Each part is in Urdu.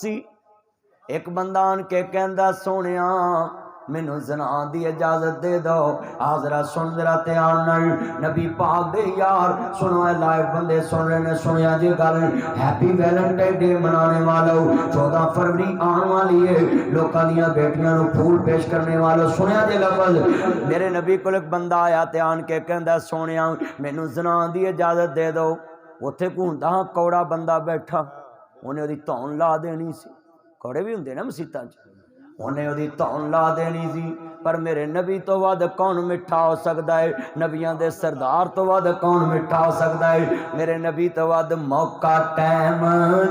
سی ایک بندہ آن کے کہندا سونیا مینوں زنا دی اجازت دے دو. حاضرہ سن ذرا دھیان نال نبی پاک دے یار سنو اے لائیو بندے سن رہے نے سنیا جی گل. ہیپی ویلنٹائن ڈے منانے والو 14 فروری آن والی ہے لوکاں دیاں بیٹیاں نو پھول پیش کرنے والو سنیا جی لفظ. میرے نبی کول ایک بندہ آیا تے آن کے کہندا سونیا مینوں زنا دی اجازت دے دو. اوتھے کوندا کوڑا بندہ بیٹھا انہیں دی تون لا دینی سی. کوڑے بھی ہوندے نا مسیتاں چ انہیں دی تون لا دینی سی. پر میرے نبی تو ود کون میٹھا ہو سکتا ہے نبیاں دے سردار تو ود کون میٹھا ہو سکتا ہے. میرے نبی تو ود موقع ٹائم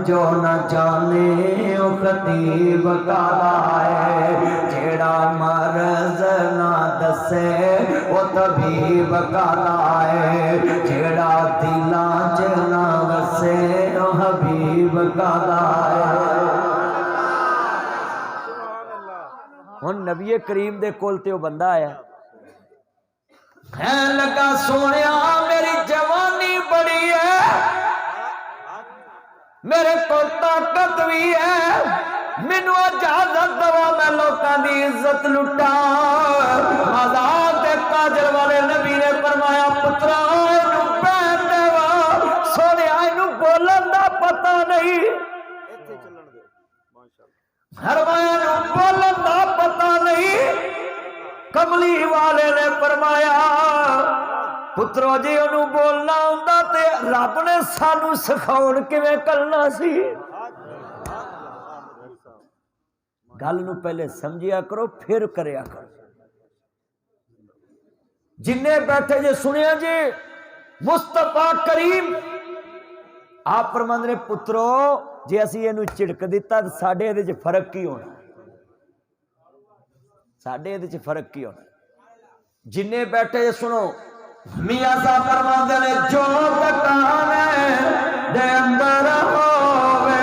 جو نہ جانے او خطیب کالا ہے. جیڑا مرض نہ دسے او طبیب کالا ہے. جیڑا دلاں چ نہ وسے او حبیب کالا ہے. ہن نبی کریم دے کول تے او بندہ آیا کہن لگا سونیا میری جوانی بڑی ہے میرے کول طاقت بھی ہے مینوں اجازت دو میں لوکاں دی عزت لٹا. آزاد کاجل والے نبی نے فرمایا پترا اینوں پہن دے سونیا اینوں بولن دا پتہ نہیں فرمایا نو بولن دا پتہ نہیں. کملی والے نے فرمایا پترو جی انہوں بولنا ہوندا تے رب نے سانو سکھاؤن کیویں کرنا سی. گل نو پہلے سمجھیا کرو پھر کریا کرو. جنہیں بیٹھے جے سنیا جی مصطفیٰ کریم آپ فرماندے نے پترو جی اسی اینو چڑک دیتا تو ساڈے ادھے چ فرق کی ہونا ساڈے ادھے چ فرق کی ہونا. جنہیں بیٹھے سنو میاں صاحب فرماندے نے جو تکانے دے اندر ہووے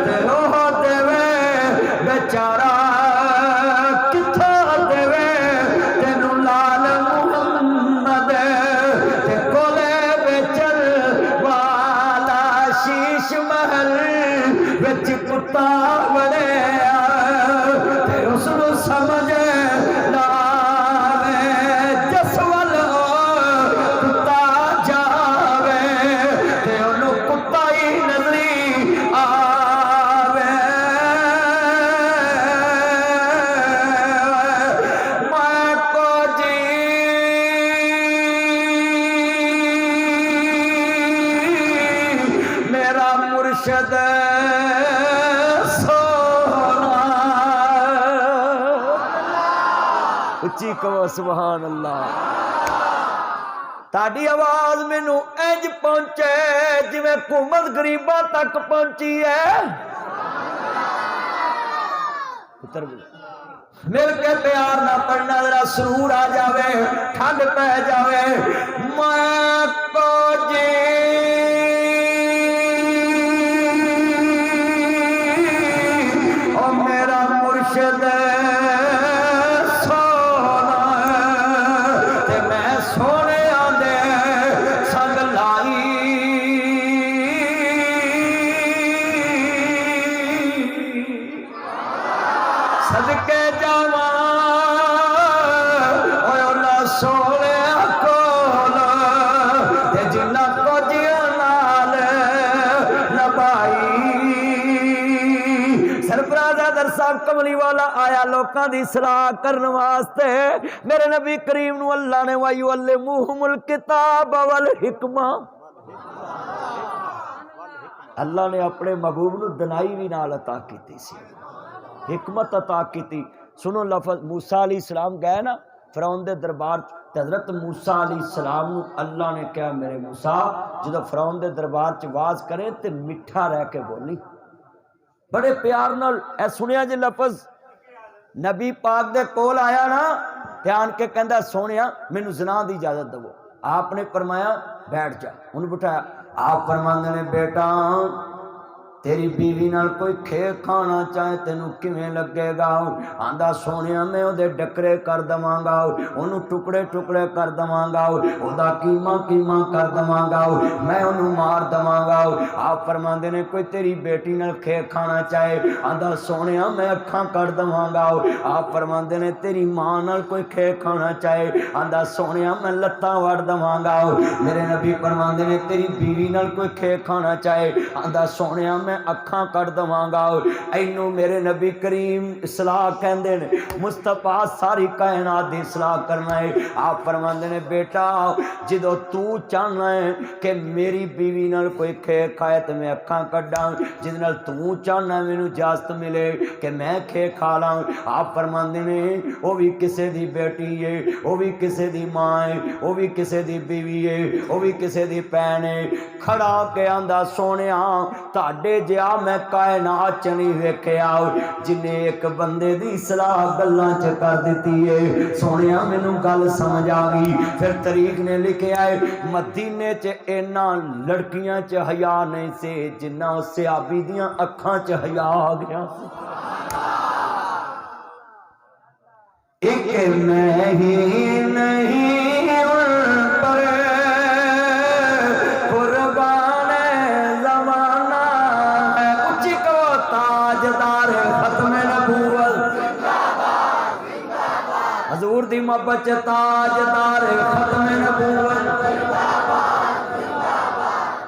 تے روح دیوے بیچارہ کتا بڑے اس کو سمجھ لاوے جس ول کتا جاوے تے انہوں کتا ہی نظری آوے. میں کو جی میرا مرشد اچھی کہو سبحان اللہ. تاڑی آواز مینوں انج پہنچے جویں حکومت غریباں تک پہنچی ہے. پتر مل کے پیار نہ پڑھنا ذرا سرور آ جاوے ٹھنڈ پہ جاوے. میں کو جی او میرا مرشد صدقے جاواں اوے اللہ سونے کول تے جنہ کچھ نال نبھائی. سرفراز حیدر صاحب کملی والا آیا لوکاں دی اصلاح کرن واسطے. میرے نبی کریم نو اللہ نے وَيُعَلِّمُهُمُ الْكِتَابَ وَالْحِکْمَةَ اللہ نے اپنے محبوب نو دنائی بھی نال عطا کیتی سی حکمت عطا کیتی. سنو لفظ موسیٰ علیہ السلام گئے نا فرعون دے دربار حضرت موسیٰ علیہ السلام نو اللہ نے کہا میرے موسیٰ جدو فرعون دے دربار چ واز کرے تے میٹھا رہ کے بولی بڑے پیار نال. اے سنیا جی لفظ نبی پاک دے کول آیا نا دھیان کے کہندا سونیا مینوں زنا دی اجازت دو. آپ نے فرمایا بیٹھ جا. انہوں بٹھایا. آپ فرماندے نے بیٹا تیری بیوی نال کوئی کھے کھانا چاہے تینوں کیویں لگے گا؟ آندا سونیا میں او دے ڈکرے کر دواں گا، اونوں ٹکڑے ٹکڑے کر دواں گا، او دا کیما کیما کر دواں گا، میں اونوں مار دواں گا۔ آپ فرماندے نے کوئی تیری بیٹی نال کھے کھانا چاہے، آندا سونیا میں اکھاں کر دواں گا۔ آپ فرماندے نے تیری ماں نال کوئی کھے کھانا چاہے، آندا سونیا میں لتاں وڑ دواں گا۔ میرے نبی فرماندے نے تیری بیوی نال کوئی کھے کھانا چاہے، آندا سونیا میں اکھاں کر دواں گا۔ اینو میرے نبی کریم اصلاح کہندے نے، مصطفیٰ ساری کائنات دی اصلاح کرنا ہے۔ آپ فرماندے نے بیٹا جدو تو چاہنا ہے کہ میری بیوی نال کوئی کھے کھائے تے میں اکھاں کڈاں، جس نال تو چاہنا ہے مینوں اجازت ملے کہ میں کھے کھا لاں، آپ فرماندے نے او بھی کسے دی بیٹی ہے، او بھی کسے دی ماں ہے، او بھی کسے دی بیوی ہے، او بھی کسے دی بہن ہے۔ کھڑا کے آندا سونیا تاڈے جیا میں کائنات چ نہیں ویکھیا جنے ایک بندے دی اصلاح گلاں چ کر دتی ہے۔ سونیا مینوں گل سمجھ آ گئی۔ پھر تاریخ نے لکھیا ہے مدینے چ اینا لڑکیاں چ حیا نہیں سی جنہ صحابی دیاں اکھاں چ حیا آ گیا سی۔ ایک میں ہی نہیں ان پر قربان زمانہ ہے، اچھی کو تاجدار ختم نبوت حضور دی محبت چ تاجدار ختم نبوت۔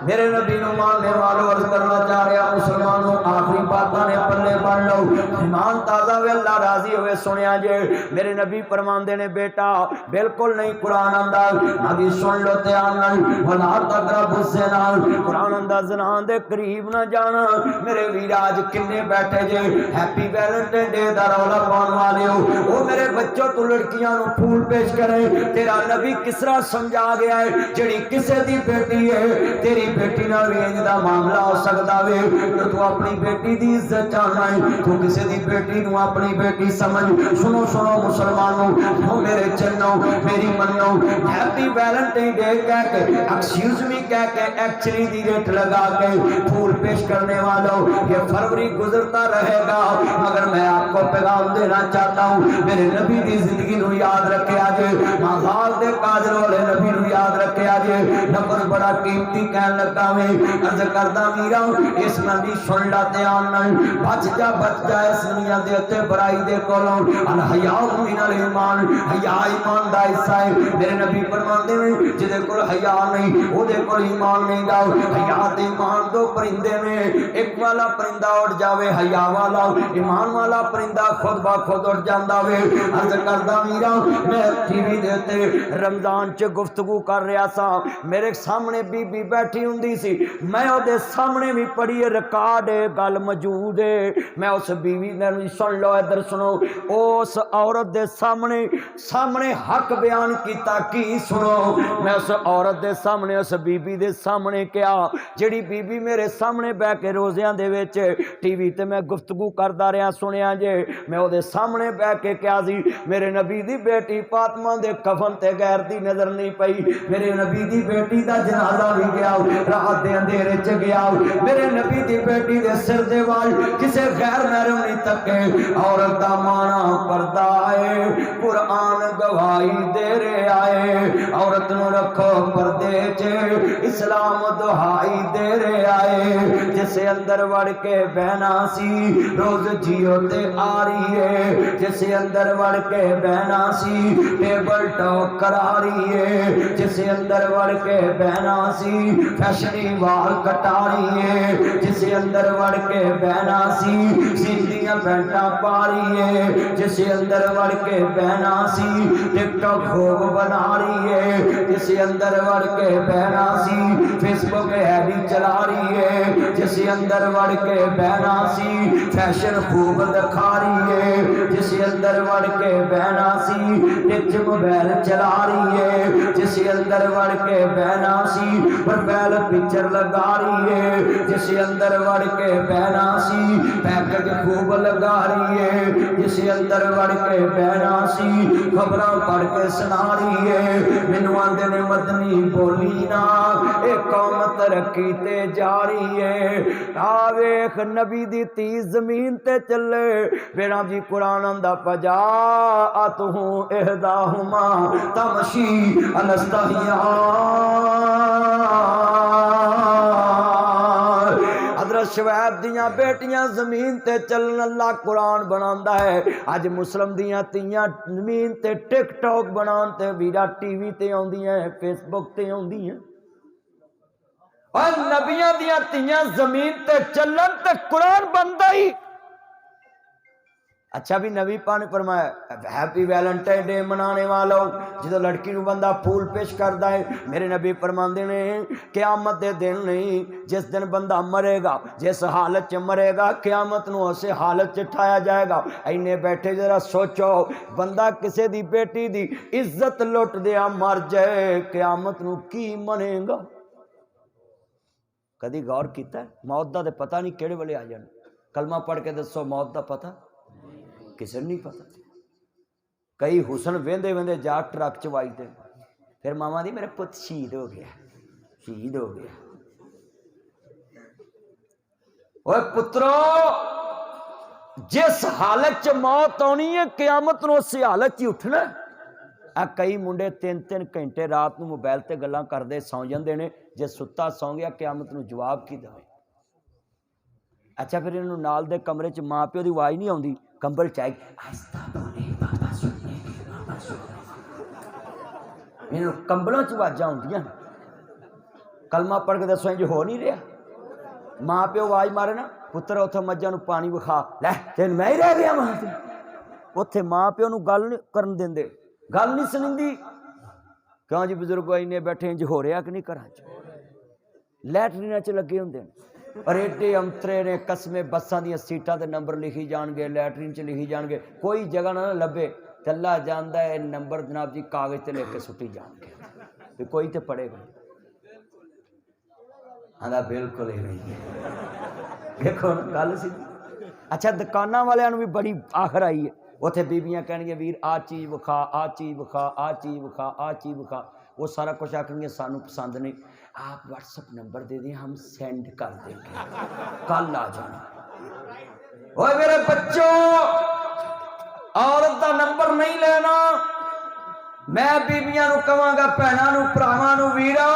میرے نبی نو ماننے والوں عرض کرنا چاہ رہا مسلمانوں آخری باتاں نے پلے پڑھ لو، ایمان تازہ ہوئے اللہ راضی ہوئے سنیا جے۔ میرے نبی فرماندے نے بیٹا بالکل نہیں قرآن آندا نبی سن لو دھیان نال ولا تقربوا الزنا، قرآن آندا زنا دے قریب نہ جانا۔ میرے ویر آج کنے بیٹھے جے ہیپی ویلنٹائن ڈے دا رولا پاؤن والے ہو، او میرے بچوں تو لڑکیاں نو پھول پیش کرے۔ تیرا نبی کس طرح سمجھا گیا ہے جڑی کسے دی بیٹی ہے تیری بیٹی نال بھی انج دا معاملہ ہو سکدا وے کہ تو اپنی بیٹی دی عزت چاہنا ہے، تو کسے دی بیٹی نو اپنی بیٹی سمجھ۔ سنو سنو مسلمانوں، وہ میرے چنو میری منو، ہیپی ویلنٹائن ڈے کہہ کے ایکسکیوز می کہہ کے ایکچولی دی ریٹ لگا کے پھول پیش کرنے والوں یہ فروری گزرتا رہے گا، مگر میں آپ کو پیغام دینا چاہتا ہوں میرے نبی دی زندگی نو یاد رکھے آجے، مغال دے قادر والے نبی نو یاد رکھے آجے۔ نفر بڑا قیمتی کہنے لگا میں عرض کردہ میرا اس نبی سن لا دھیان نال، بچ جا اس دنیا دے تے برائی دے کولوں، الحیاء من الایمان، حیا ایمان دا حصہ ہے۔ میرے نبی فرماندے نے جدے کول حیا نہیں او دے کول ایمان نہیں گا۔ حیا تے ایمان دو پرندے نے، ایک والا پرندہ اڑ جاوے حیا والا، ایمان والا پرندہ خود با خود اڑ جاندا وے۔ عرض کردہ میرا میں ٹی وی دے تے رمضان چ گفتگو کر رہا سا، میرے سامنے بی بی بیٹھی ہوندی سی، میں او دے سامنے بھی پڑھی ریکارڈ گل موجود ہے، میں اس بیوی نے سن لو ادھر سنو، اس عورت دے سامنے حق بیان کیتا کی سنو، میں اس عورت دے سامنے اس بی بی دے سامنے کیا جڑی بی بی میرے سامنے بہ کے روزیاں دے وچ ٹی وی تے میں گفتگو کردا رہا سنیا جے، میں او دے سامنے بہ کے کیا سی میرے نبی دی بیٹی فاطمہ دے کفن تے غیر دی نظر نہیں پئی، میرے نبی دی بیٹی دا جنازہ بھی گیا رات دے اندھیرے چ گیا، میرے نبی دی بیٹی دے سر دے وال کسے غیر محرم نہیں تکے، عورت دا مانا پردہ آئے قرآن گواہی دے رہے آئے، عورت نو رکھو پردے چ اسلام دہائی دے رہے آئے، جسے اندر وڑ کے بہنا سی روز جیو تے آ رہی ہے، جسے اندر وڑ کے بہنا سی ٹیبل ٹاک کرا رہی ہے، جسے اندر وڑ کے بہنا سی فیشنی وال کٹا رہی ہے، جسے اندر وڑ کے بہنا سی سیدھیاں پینٹاں پا رہی ہے، جسے اندر وڑ کے بہنا سی ٹک ٹاک خوب بنا رہی ہے، جسے اندر وڑ کے بہنا سی فیس بک ایڈی چلا رہی ہے، جسے اندر وڑ کے بہنا سی فیشن خوب دکھا رہی ہے، جسے اندر وڑ کے بہنا سی ٹچ موبائل چلا رہی ہے، جسے اندر وڑ کے بہنا سی پروفائل پکچر لگا رہی ہے، جسے اندر وڑ کے بہنا سی پیکج خوب لگا رہی ہے، جسے اندر وڑ کے بہنا سی خبراں پڑھ کے سنا رہی ہے، مینوں آندے نے مدنی بولی نا اے قوم ترقی تے جاری ہے ویکھ نبی دی تی زمین تے چلے پھر جی قرآن آندا فجاءتہ احداہما تمشی حضرت شعیب دیاں بیٹیاں زمین تے چلن اللہ قرآن بناندا ہے اج مسلم دیاں تیاں زمین تے ٹک ٹاک بنان تے ویڈا ٹی وی تے آندیاں فیس بک تے آندیاں اور نبیاں دیاں تیاں زمین تے چلن تے قرآن بندا ہی اچھا بھی نبی پاک نے فرمایا ہیپی ویلنٹائن ڈے منانے والوں جدو لڑکی نو بندہ پھول پیش کردا ہے میرے نبی فرماندے نے قیامت دے دن نہیں جس دن بندہ مرے گا جس حالت چ مرے گا قیامت نو اسے حالت چ ٹھایا جائے گا اینے بیٹھے ذرا سوچو بندہ کسے دی بیٹی دی عزت لٹ دیا مر جائے قیامت نو کی منے گا کدی غور کیتا ہے موت دا تے پتہ نہیں کیڑے ویلے آ جان کلمہ پڑھ کے دسو موت دا پتہ کسی نہیں پتا کئی حسن ویندے ویندے جا ٹرک چوائی تے پھر ماما دی میرے پت شہید ہو گیا اوے پترو جس حالت چ موت آنی ہے قیامت نو اسی حالت چ اٹھنا کئی منڈے 3 گھنٹے رات نو موبائل تے گلاں کردے سو جاندے نے جے ستا سو گیا قیامت نو جواب کی دے اچھا پھر انہوں نال دے کمرے چ ماں پیو دی آواز نہیں آوندی کمبل چاہیے کمبلوں چ آوازاں آؤندیاں کلمہ پڑھ کے دسو انج ہو نہیں رہا ماں پیو آواز مارے نا پتر اتنے مجھاں نو پانی وکھا لے تین میں ہی رہ گیا وہاں سے اتنے ماں پیو نو گل نہیں کرن دیندے گل نہیں سنیندی کیوں جی بزرگ اینے بیٹھے انج ہو رہا کہ نہیں گھراں چ لیٹریناں چ لگے ہوندے اور ایڈے امترے نے قسمیں بساں دیاں سیٹاں دے نمبر لکھی جان گے لیٹرین چ لکھی جان گے کوئی جگہ نہ لبے تے اللہ جاندا ہے نمبر جناب جی کاغذ تے لکھ کے سٹی جان گے تے کوئی تے پڑھے گا ہاں بالکل ہی نہیں دیکھو گل سی اچھا دکاناں والیاں نوں بھی بڑی آخر آئی ہے اوتھے بیبیاں کہن گے ویر آ چیز وکھا آ چیز وکھا آ چیز وکھا آ چیز وکھا وہ سارا کچھ آکھیں گے سانوں پسند نہیں آپ واٹس اپ نمبر دے دیں ہم سینڈ کر دیں گے کل آ جانا اوے میرے بچوں عورت دا نمبر نہیں لینا میں بیبیاں نو کہاں گا بہناں نو بھراواں نو ویرا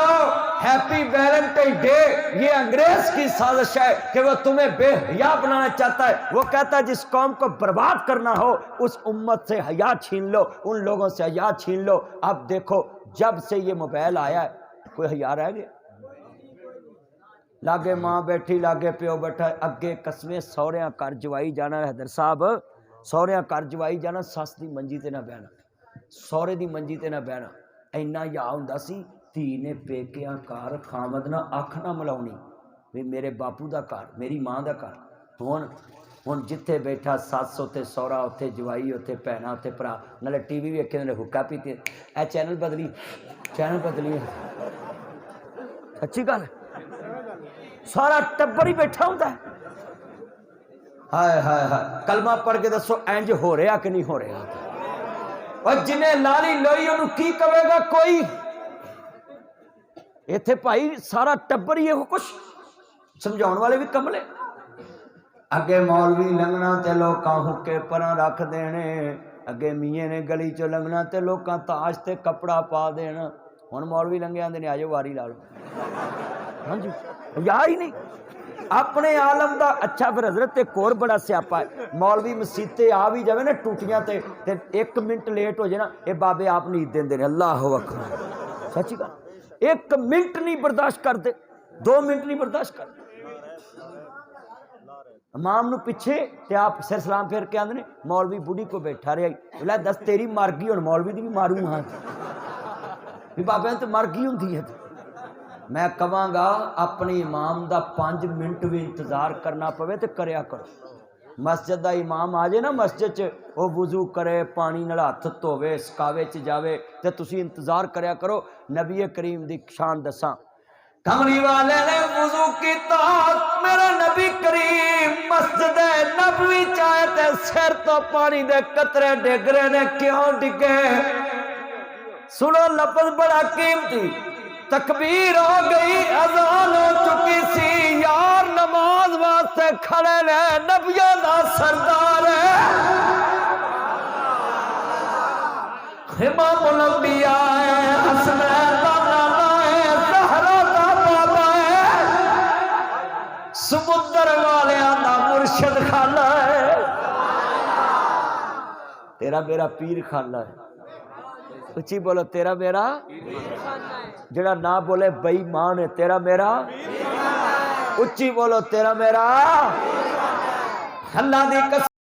ہیپی ویلنٹائن ڈے یہ انگریز کی سازش ہے کہ وہ تمہیں بے حیا بنانا چاہتا ہے وہ کہتا ہے جس قوم کو برباد کرنا ہو اس امت سے حیا چھین لو ان لوگوں سے حیا چھین لو اب دیکھو جب سے یہ موبائل آیا ہے کوئی حیا رہ گیا لاگے ماں بیٹھی لاگے پیو بیٹھا اگے قسمیں سوریاں کر جوائی جانا حیدر صاحب سوریاں کر جوائی جانا سس دی منجی تے نہ بہنا سورے دی منجی تے نہ بہنا اینا یا ہوندا سی دھی نے پیکیاں کار خامد نہ اکھ نہ ملاونی بھی میرے باپو دا کار میری ماں دا کار ہن جتھے بیٹھا سس اوتے سورا اوتے جوائی اوتے بہنا اوتے بھرا نالے ٹی وی ویکھے نالے حکا پیتے اے چینل بدلی سچی گل سارا ٹبر ہی بیٹھا ہوتا ہے ہائے ہائے ہائے کلمہ پڑھ کے دسو انج ہو رہا کہ نہیں ہو رہا اور جنہیں لالی لوئی انہوں کی کہے گا کوئی ایتھے بھائی سارا ٹبر ہی کچھ سمجھاؤن والے بھی کملے اگے مولوی لنگنا تے لوکاں حکے پراں رکھ دینے اگے میاں نے گلی چ لنگنا تے لوکاں تاج تے کپڑا پا دینا ہن مولوی لنگے آندے نے آجو واری لا لو ہاں جی یا ہی نہیں اپنے عالم دا اچھا پھر حضرت ایک اور بڑا سیاپا ہے مولوی مسیتے آ بھی جاوے نا ٹوٹیاں تے 1 منٹ لیٹ ہو جائے نا اے بابے آپ نہیں دیندے نے اللہ اکبر سچی گل 1 منٹ نہیں برداشت کرتے 2 منٹ نہیں برداشت کرتے امام نو پیچھے تے آپ سر سلام پھر کے آندے نے مولوی بوڑھی کو بیٹھا رہے بولا دس تیری مر گئی ہن مولوی دی بھی ماروں ہاں بھی بابے تے مر گئی ہوندی ہے میں کہاں گا اپنے امام دا 5 منٹ بھی انتظار کرنا پوے تے کریا کرو مسجد دا امام آ جائے نا مسجد چ وہ وضو کرے پانی نال ہاتھ دھوے سکاوے چ جاوے تے تسی انتظار کریا کرو نبی کریم دی شان دساں کملی والے نے وضو کیتا میرا نبی کریم مسجد نبوی چاہے تے سر تو پانی دے قطرے ڈگ رہے نے کیوں ڈگے سنو لفظ بڑا قیمتی تکبیر ہو گئی کھڑے نے نبیوں دا سردار امام الانبیاء حسنین دا نانا ہے زہرا دا بابا ہے سمندر والیاں دا مرشد خالہ ہے تیرا میرا پیر خالہ ہے اچھی بولو تیرا میرا جڑا نہ بولے بے ایمان ہے تیرا میرا اچھی بولو تیرا میرا اللہ دی قسم